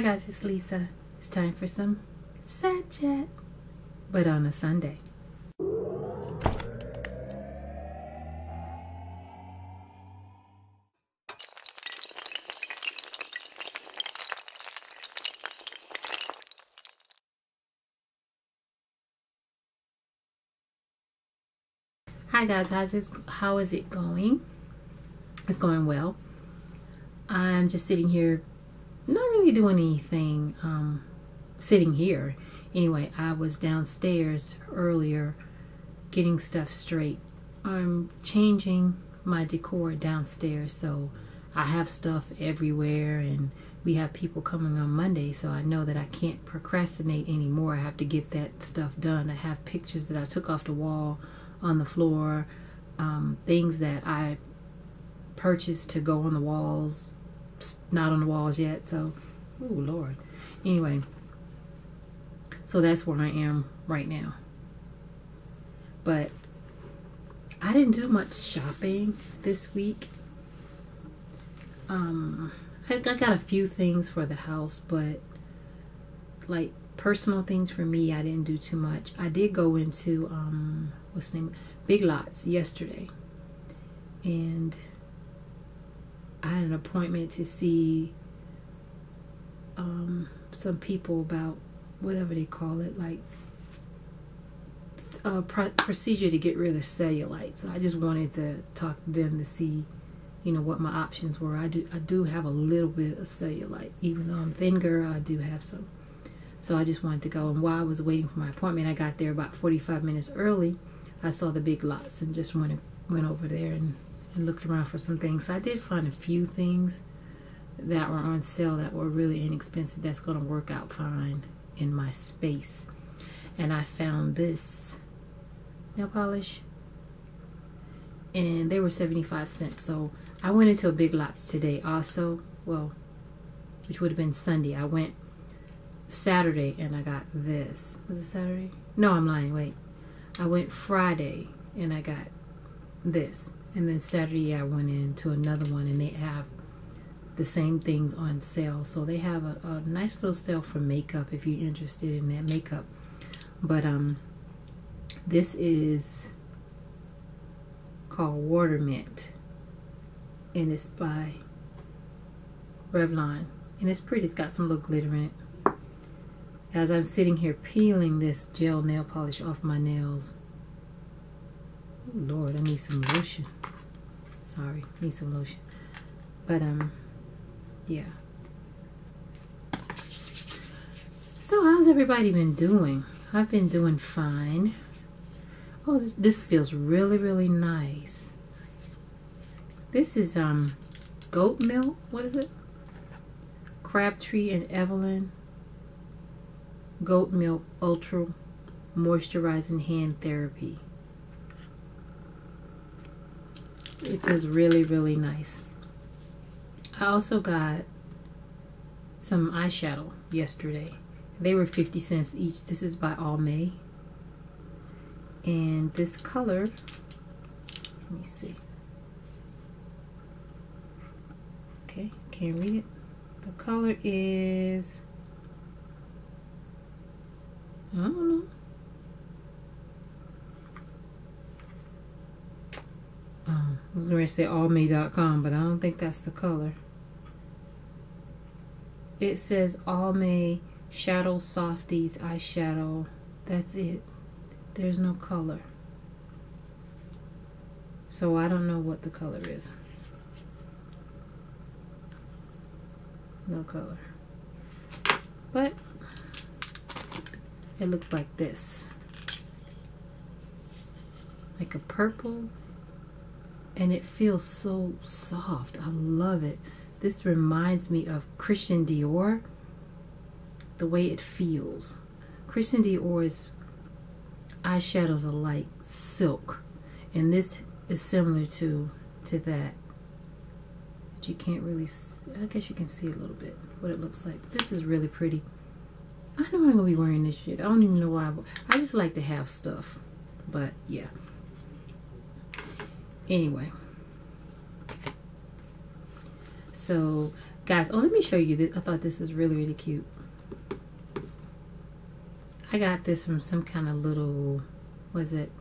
Hi guys, it's Lisa. It's time for some sad chat, but on a Sunday. Hi guys, how is it going? It's going well. I'm just sitting here, not really doing anything, sitting here. Anyway, I was downstairs earlier getting stuff straight. I'm changing my decor downstairs, so I have stuff everywhere, and we have people coming on Monday, so I know that I can't procrastinate anymore. I have to get that stuff done. I have pictures that I took off the wall on the floor, things that I purchased to go on the walls, not on the walls yet, so oh Lord. Anyway, so that's where I am right now. But I didn't do much shopping this week. I got a few things for the house, but like personal things for me, I didn't do too much. I did go into what's the name, Big Lots yesterday, and I had an appointment to see some people about whatever they call it, like a procedure to get rid of cellulite. So I just wanted to talk to them to see, you know, what my options were. I do have a little bit of cellulite, even though I'm a thin girl. I do have some. So I just wanted to go, and while I was waiting for my appointment, I got there about 45 minutes early. I saw the Big Lots and just went over there and looked around for some things. So I did find a few things that were on sale that were really inexpensive, that's going to work out fine in my space. And I found this nail polish, and they were 75 cents. So I went into a Big Lots today also, well, which would have been Sunday. I went Saturday and I got this. Was it Saturday? No, I'm lying, wait. I went Friday and I got this. And then Saturday I went into another one, and they have the same things on sale. So they have a nice little sale for makeup if you're interested in that makeup. But this is called Water Mint, and it's by Revlon, and it's pretty. It's got some little glitter in it. As I'm sitting here peeling this gel nail polish off my nails, oh Lord, I need some lotion. Sorry, need some lotion. But yeah. So how's everybody been doing? I've been doing fine. Oh, this feels really, really nice. This is goat milk. What is it? Crabtree and Evelyn Goat Milk Ultra Moisturizing Hand Therapy. It feels really, really nice. I also got some eyeshadow yesterday. They were 50 cents each. This is by Almay. And this color, let me see. Okay, can't read it. The color is, I don't know. I was going to say Almay.com, but I don't think that's the color. It says Almay Shadow Softies eyeshadow. That's it. There's no color. So I don't know what the color is. No color. But it looks like this. Like a purple. And it feels so soft. I love it. This reminds me of Christian Dior. The way it feels. Christian Dior's eyeshadows are like silk, and this is similar to that. But you can't really see, I guess you can see a little bit what it looks like. This is really pretty. I know I'm gonna be wearing this shit. I don't even know why. I just like to have stuff. But yeah. Anyway. So Guys, oh, let me show you this. I thought this was really, really cute. I got this from some kind of little, was it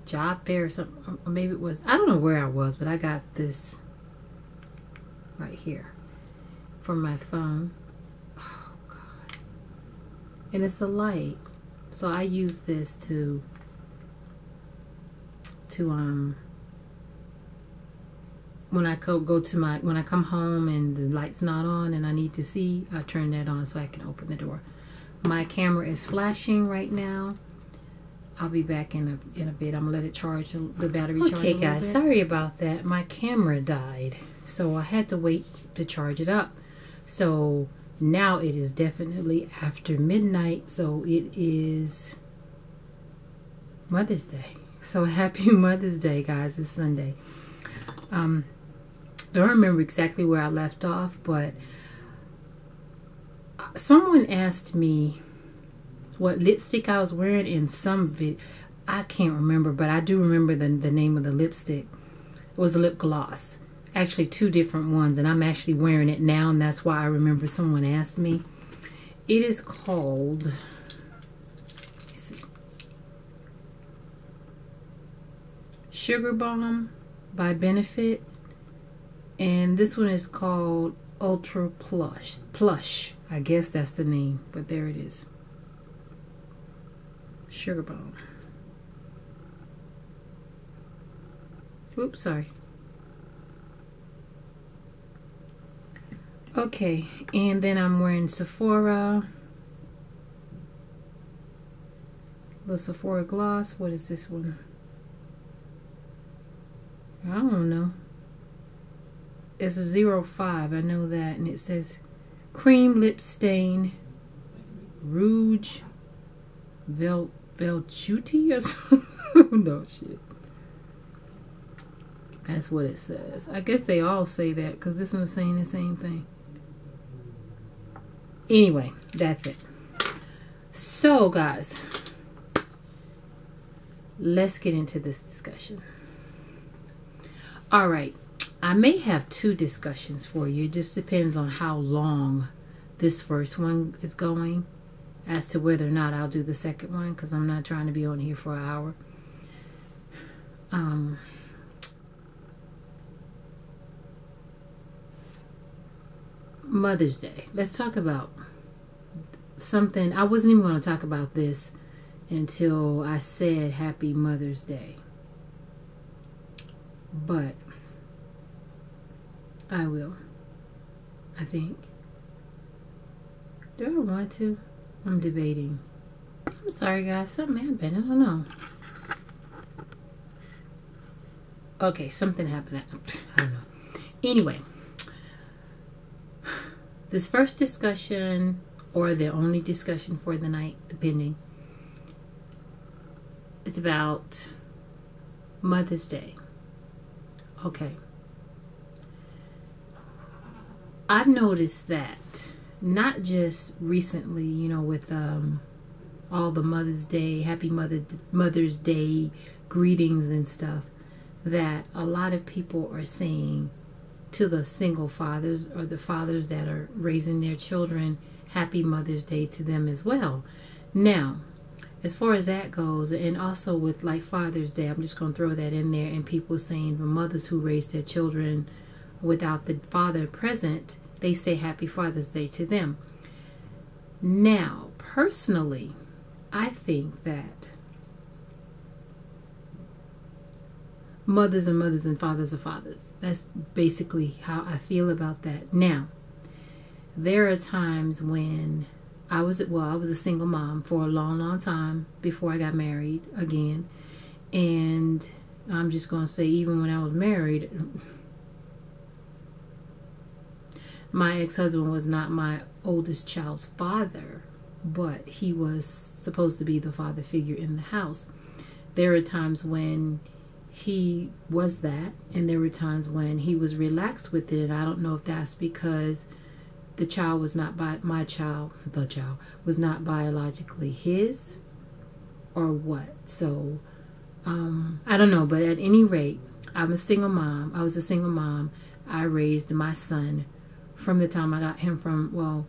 job fair or something? Or maybe it was, I don't know where I was, but I got this right here for my phone. Oh God. And it's a light. So I use this to when I go to my, when I come home and the light's not on and I need to see, I turn that on so I can open the door. My camera is flashing right now. I'll be back in a bit. I'm gonna let it charge, the battery charge. Okay, guys, sorry about that. My camera died, so I had to wait to charge it up. So now it is definitely after midnight. So it is Mother's Day. So happy Mother's Day, guys. It's Sunday. Don't remember exactly where I left off, but someone asked me what lipstick I was wearing in some video. I can't remember, but I do remember the name of the lipstick. It was a lip gloss. Actually, 2 different ones, and I'm actually wearing it now, and that's why I remember someone asked me. It is called, let me see, Sugar Bomb by Benefit, and this one is called Ultra Plush. I guess that's the name, but there it is. Sugar Bomb. Oops, sorry. Okay, and then I'm wearing Sephora. The Sephora gloss. What is this one? I don't know. It's a 05, I know that, and it says Cream Lip Stain Rouge Velchuti or something. No shit. That's what it says. I guess they all say that because this one's saying the same thing. Anyway, that's it. So, guys, let's get into this discussion. All right. I may have 2 discussions for you. It just depends on how long this first one is going as to whether or not I'll do the second one, because I'm not trying to be on here for an hour. Mother's Day. Let's talk about something. I wasn't even going to talk about this until I said Happy Mother's Day. But I will. I think. Do I want to? I'm debating. I'm sorry, guys. Something happened. I don't know. Okay, something happened. I don't know. Anyway, this first discussion, or the only discussion for the night, depending, is about Mother's Day. Okay. I've noticed that not just recently, you know, with all the Mother's Day, Happy Mother's Day greetings and stuff, that a lot of people are saying to the single fathers or the fathers that are raising their children, Happy Mother's Day to them as well. Now, as far as that goes, and also with like Father's Day, I'm just going to throw that in there, and people saying the mothers who raise their children without the father present, they say Happy Father's Day to them. Now, personally, I think that mothers are mothers and fathers are fathers. That's basically how I feel about that. Now, there are times when I was a single mom for a long, long time before I got married again. And I'm just going to say, even when I was married, my ex-husband was not my oldest child's father, but he was supposed to be the father figure in the house. There are times when he was that, and there were times when he was relaxed with it. And I don't know if that's because the child was not the child was not biologically his, or what. So I don't know, but at any rate, I'm a single mom. I was a single mom. I raised my son from the time I got him from, well,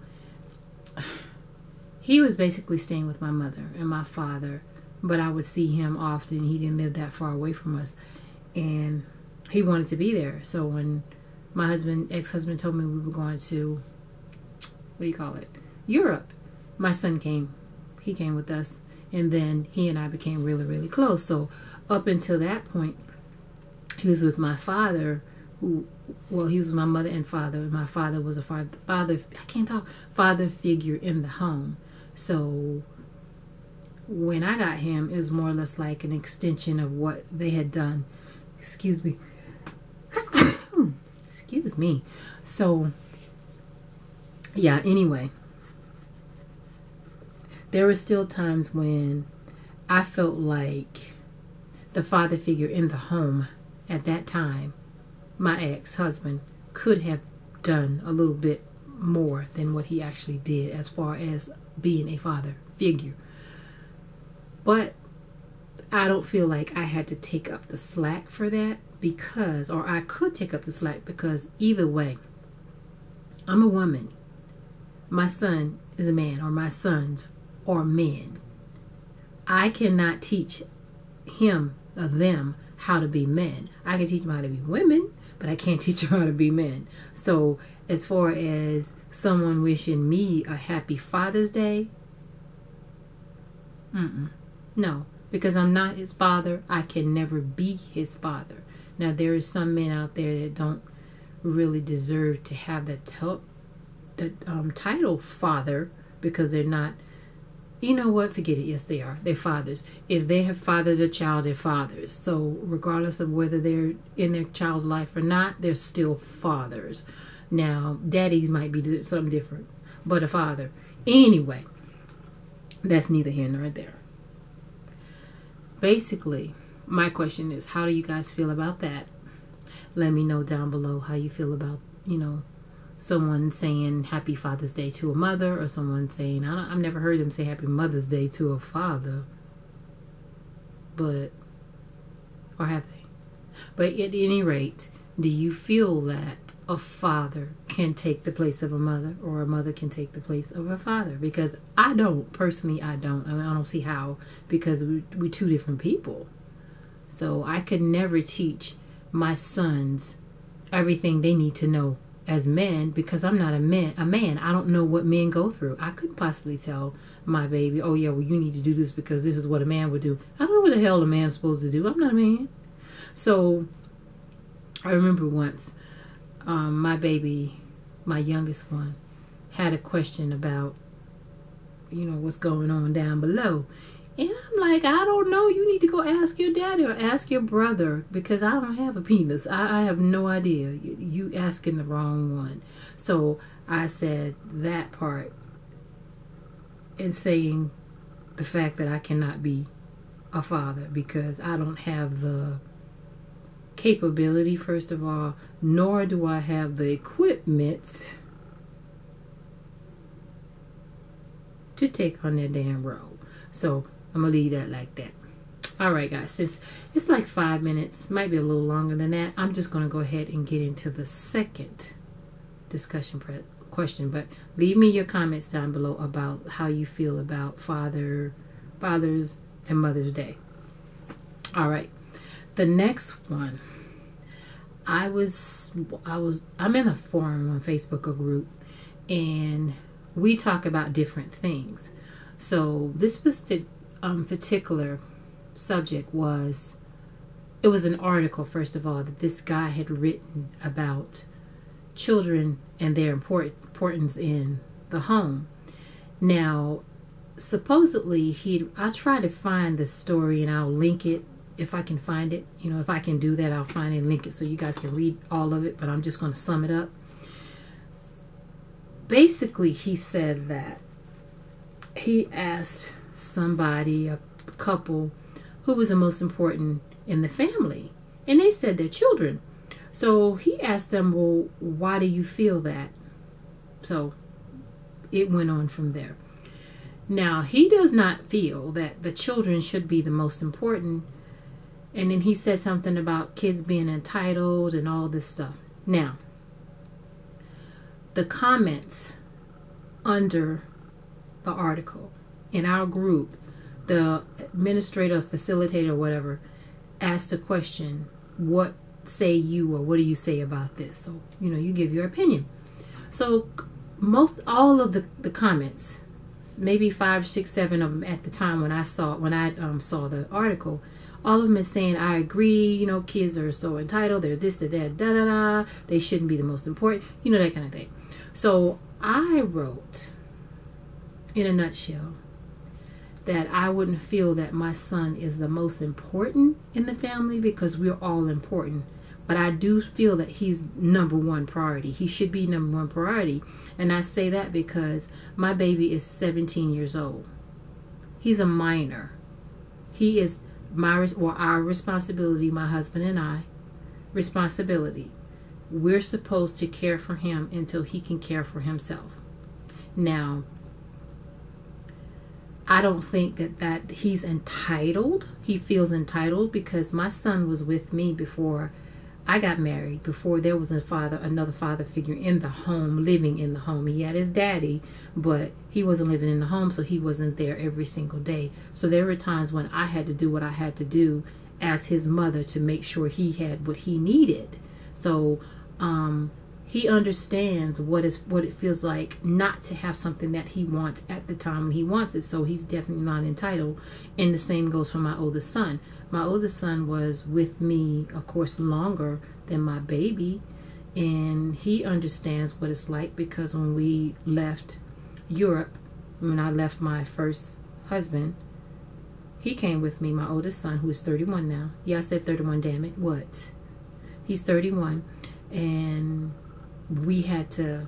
he was basically staying with my mother and my father, but I would see him often. He didn't live that far away from us, and he wanted to be there. So when my ex-husband told me we were going to, Europe, my son came. He came with us, and then he and I became really, really close. So up until that point, he was with my father, he was with my mother and father. My father was a father figure in the home. So when I got him, it was more or less like an extension of what they had done. Excuse me. Excuse me. So, yeah, anyway. There were still times when I felt like the father figure in the home at that time, my ex-husband, could have done a little bit more than what he actually did as far as being a father figure. But I don't feel like I had to take up the slack for that or I could take up the slack because either way, I'm a woman. My son is a man, or my sons are men. I cannot teach him or them how to be men. I can teach them how to be women, but I can't teach them how to be men. So as far as someone wishing me a happy Father's Day, no, because I'm not his father. I can never be his father. Now, there are some men out there that don't really deserve to have that title father, because they're not, you know what, forget it. Yes, they are. They're fathers. If they have fathered a child, they're fathers. So regardless of whether they're in their child's life or not, they're still fathers. Now, daddies might be something different, but a father. Anyway, that's neither here nor there. Basically, my question is, how do you guys feel about that? Let me know down below how you feel about, someone saying Happy Father's Day to a mother, or someone saying, I've never heard them say Happy Mother's Day to a father, or have they? But at any rate, do you feel that a father can take the place of a mother, or a mother can take the place of a father? Because I don't. Personally, I don't. I mean, I don't see how, because we're two different people. So I could never teach my sons everything they need to know as men, because I'm not a man. I don't know what men go through. I couldn't possibly tell my baby, oh yeah, well, you need to do this because this is what a man would do. I don't know what the hell a man's supposed to do. I'm not a man. So I remember once my baby, my youngest one, had a question about, what's going on down below. And I'm like, I don't know. You need to go ask your daddy or ask your brother, because I don't have a penis. I have no idea. You asking the wrong one. So I said that part, and saying the fact that I cannot be a father because I don't have the capability, first of all, nor do I have the equipment to take on that damn role. So I'm going to leave that like that. Alright guys, since it's like 5 minutes, might be a little longer than that, I'm just going to go ahead and get into the second discussion question. But leave me your comments down below about how you feel about Father's and Mother's Day. Alright, the next one. I'm in a forum on Facebook, a group, and we talk about different things. So this particular subject was an article, first of all, that this guy had written about children and their importance in the home. Now, supposedly, I'll try to find the story and I'll link it if I can find it. If I can do that, I'll find it and link it so you guys can read all of it, but I'm just going to sum it up. Basically, he said that he asked somebody, a couple, who was the most important in the family, and they said their children. So he asked them, well, why do you feel that? So it went on from there. Now, he does not feel that the children should be the most important, and then he said something about kids being entitled and all this stuff. Now, the comments under the article in our group, the administrator, facilitator, whatever, asked a question, what say you, or what do you say about this? So, you give your opinion. So all of the comments, maybe 5, 6, 7 of them at the time when I saw the article, all of them is saying, I agree, kids are so entitled, they're this, they're that, da da da, they shouldn't be the most important, that kind of thing. So I wrote, in a nutshell, that I wouldn't feel that my son is the most important in the family, because we're all important. But I do feel that he's number one priority. He should be number one priority. And I say that because my baby is 17 years old. He's a minor. He is our responsibility, my husband and I, responsibility. We're supposed to care for him until he can care for himself. Now, I don't think that he's entitled. He feels entitled because my son was with me before I got married, before there was another father figure in the home, living in the home. He had his daddy, but he wasn't living in the home, so he wasn't there every single day. So there were times when I had to do what I had to do as his mother to make sure he had what he needed. So he understands what it feels like not to have something that he wants at the time when he wants it. So he's definitely not entitled. And the same goes for my oldest son. My oldest son was with me, of course, longer than my baby. And he understands what it's like, because when we left Europe, when I left my first husband, he came with me, my oldest son, who is 31 now. Yeah, I said 31, damn it. What? He's 31. And we had to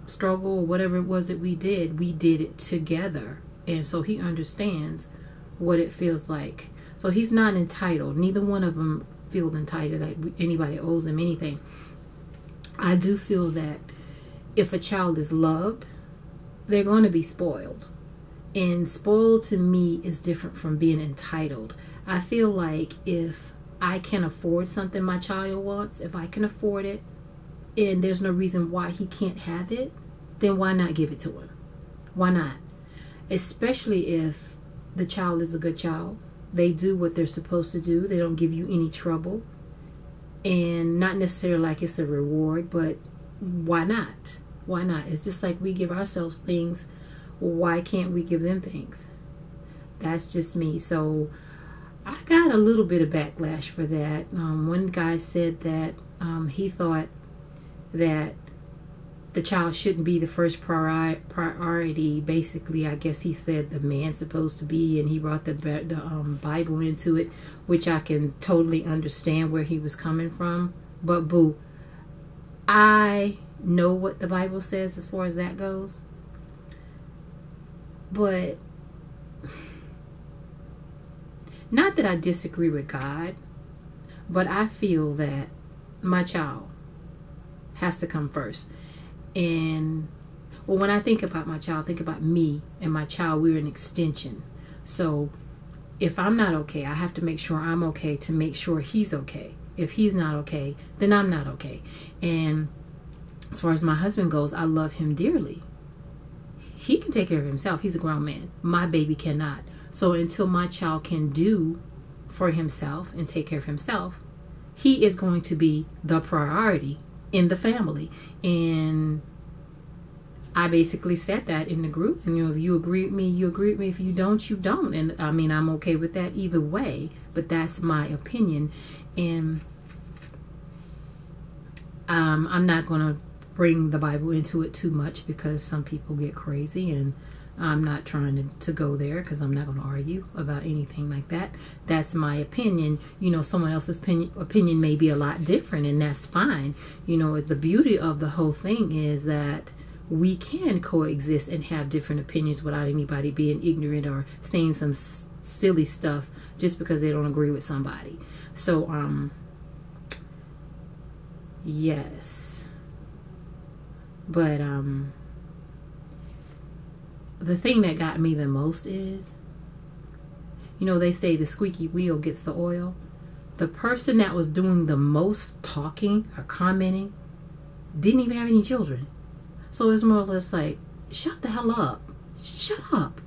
struggle, whatever it was that we did it together. And so he understands what it feels like. So he's not entitled. Neither one of them feel entitled that anybody owes them anything. I do feel that if a child is loved, they're going to be spoiled. And spoiled to me is different from being entitled. I feel like if I can afford something my child wants, if I can afford it, and there's no reason why he can't have it, then why not give it to him? Why not? Especially if the child is a good child. They do what they're supposed to do. They don't give you any trouble. And not necessarily like it's a reward, but why not? Why not? It's just like we give ourselves things. Why can't we give them things? That's just me. So I got a little bit of backlash for that. One guy said that he thought that the child shouldn't be the first priority. Basically, I guess he said the man's supposed to be, and he brought the Bible into it, which I can totally understand where he was coming from. But boo, I know what the Bible says as far as that goes. But not that I disagree with God, but I feel that my child has to come first. And well, when I think about my child, think about me and my child. We're an extension. So if I'm not okay, I have to make sure I'm okay to make sure he's okay. If he's not okay, then I'm not okay. And as far as my husband goes, I love him dearly. He can take care of himself. He's a grown man. My baby cannot. So until my child can do for himself and take care of himself, he is going to be the priority in the family. And I basically said that in the group. If you agree with me, you agree with me. If you don't, you don't. And I mean, I'm okay with that either way, but that's my opinion. And I'm not going to bring the Bible into it too much, because some people get crazy, and I'm not trying to go there, because I'm not going to argue about anything like that. That's my opinion. Someone else's opinion may be a lot different, and that's fine. The beauty of the whole thing is that we can coexist and have different opinions without anybody being ignorant or saying some silly stuff just because they don't agree with somebody. So, yes. But, the thing that got me the most is, they say the squeaky wheel gets the oil. The person that was doing the most talking or commenting didn't even have any children. So it's more or less like, shut the hell up. Shut up.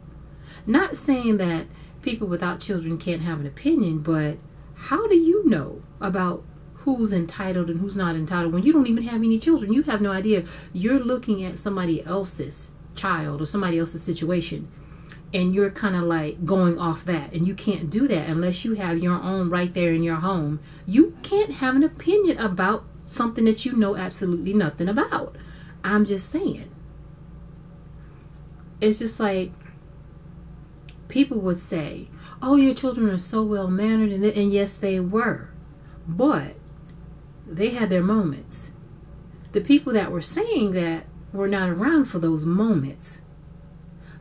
Not saying that people without children can't have an opinion, but how do you know about who's entitled and who's not entitled when you don't even have any children? You have no idea. You're looking at somebody else's child or somebody else's situation, and you're kind of like going off that, and you can't do that unless you have your own right there in your home. You can't have an opinion about something that you know absolutely nothing about. I'm just saying. It's just like people would say, oh, your children are so well mannered, and yes, they were, but they had their moments. The people that were saying that were not around for those moments.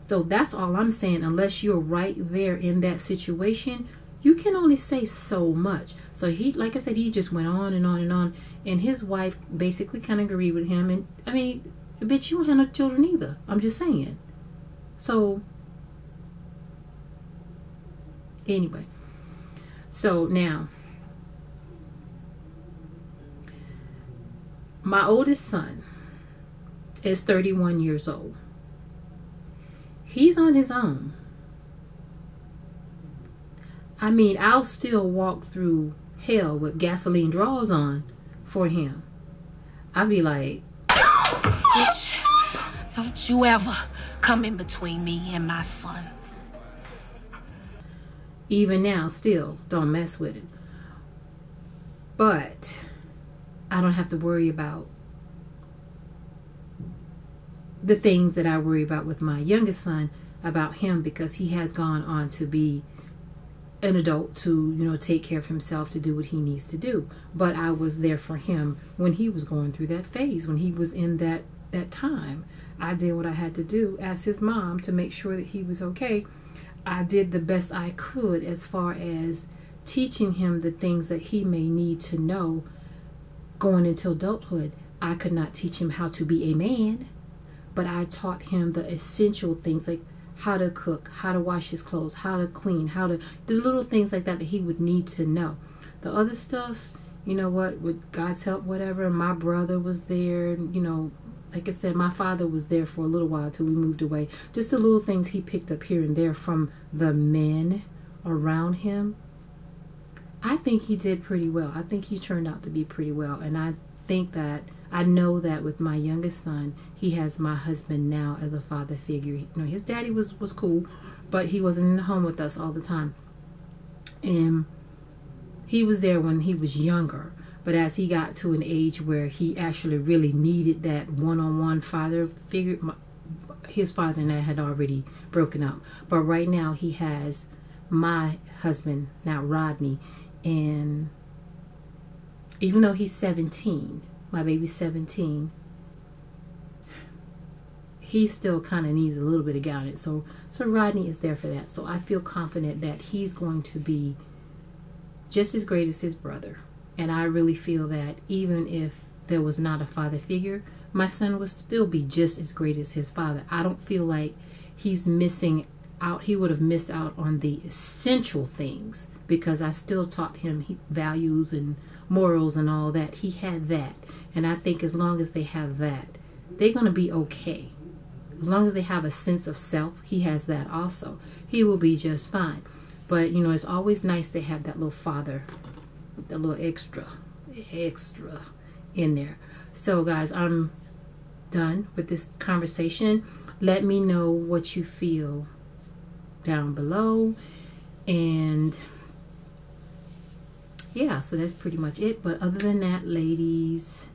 So that's all I'm saying. Unless you're right there in that situation, you can only say so much. So he, like I said, he just went on and on and on, and his wife basically kind of agreed with him. And I mean, bitch, you don't have no children either. I'm just saying. So anyway, so now my oldest son is 31 years old. He's on his own. I mean, I'll still walk through hell with gasoline draws on for him. I'll be like, bitch, don't you ever come in between me and my son. Even now, still, don't mess with it. But I don't have to worry about the things that I worry about with my youngest son, about him, because he has gone on to be an adult, to, you know, take care of himself, to do what he needs to do. But I was there for him when he was going through that phase, when he was in that time. I did what I had to do as his mom to make sure that he was okay. I did the best I could as far as teaching him the things that he may need to know going into adulthood. I could not teach him how to be a man, but I taught him the essential things, like how to cook, how to wash his clothes, how to clean, the little things like that he would need to know. The other stuff, you know what, with God's help, whatever, my brother was there, you know, like I said, my father was there for a little while till we moved away. Just the little things he picked up here and there from the men around him. I think he did pretty well. I think he turned out to be pretty well. And I think that, I know that with my youngest son, he has my husband now as a father figure. You know, his daddy was cool, but he wasn't in the home with us all the time. And he was there when he was younger. But as he got to an age where he actually really needed that one-on-one father figure, his father and I had already broken up. But right now he has my husband, now Rodney, and even though he's 17, my baby's 17, he still kind of needs a little bit of guidance. So Rodney is there for that. So I feel confident that he's going to be just as great as his brother. And I really feel that even if there was not a father figure, my son would still be just as great as his father. I don't feel like he's missing out. He would have missed out on the essential things, because I still taught him values and morals and all that. He had that. And I think as long as they have that, they're going to be okay. As long as they have a sense of self, he has that also. He will be just fine. But, you know, it's always nice to have that little father, the little extra in there. So guys, I'm done with this conversation. Let me know what you feel down below, and yeah, so that's pretty much it. But other than that, ladies,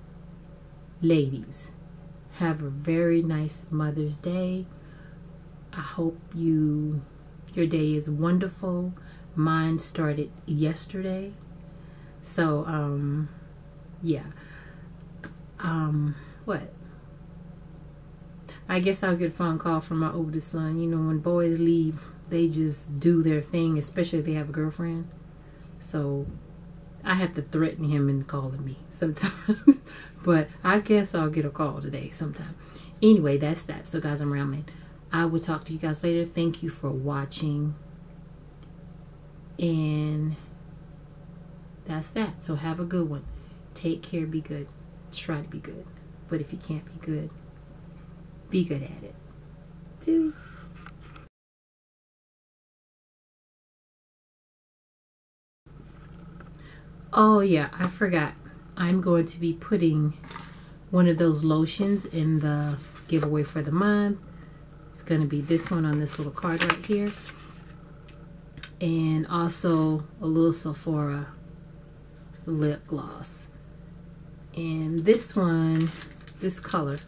have a very nice Mother's Day. I hope your day is wonderful. Mine started yesterday. So, yeah. What? I guess I'll get a phone call from my oldest son. You know, when boys leave, they just do their thing, especially if they have a girlfriend. So, I have to threaten him and calling me sometimes. But I guess I'll get a call today sometime. Anyway, that's that. So, guys, I'm rambling. I will talk to you guys later. Thank you for watching. And that's that. So have a good one. Take care. Be good. Try to be good. But if you can't be good, Be good at it. Do. Oh yeah, I forgot. I'm going to be putting one of those lotions in the giveaway for the month. It's going to be this one on this little card right here. And also a little Sephora lip gloss. And this one, this color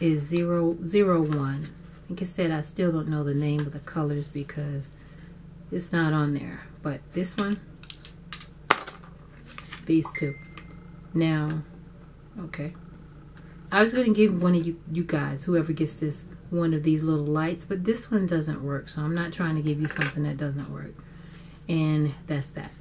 is 001. Like I said, I still don't know the name of the colors because it's not on there. But this one, these two. Now, okay. I was going to give one of you guys, whoever gets this, one of these little lights, but this one doesn't work. So I'm not trying to give you something that doesn't work. And that's that.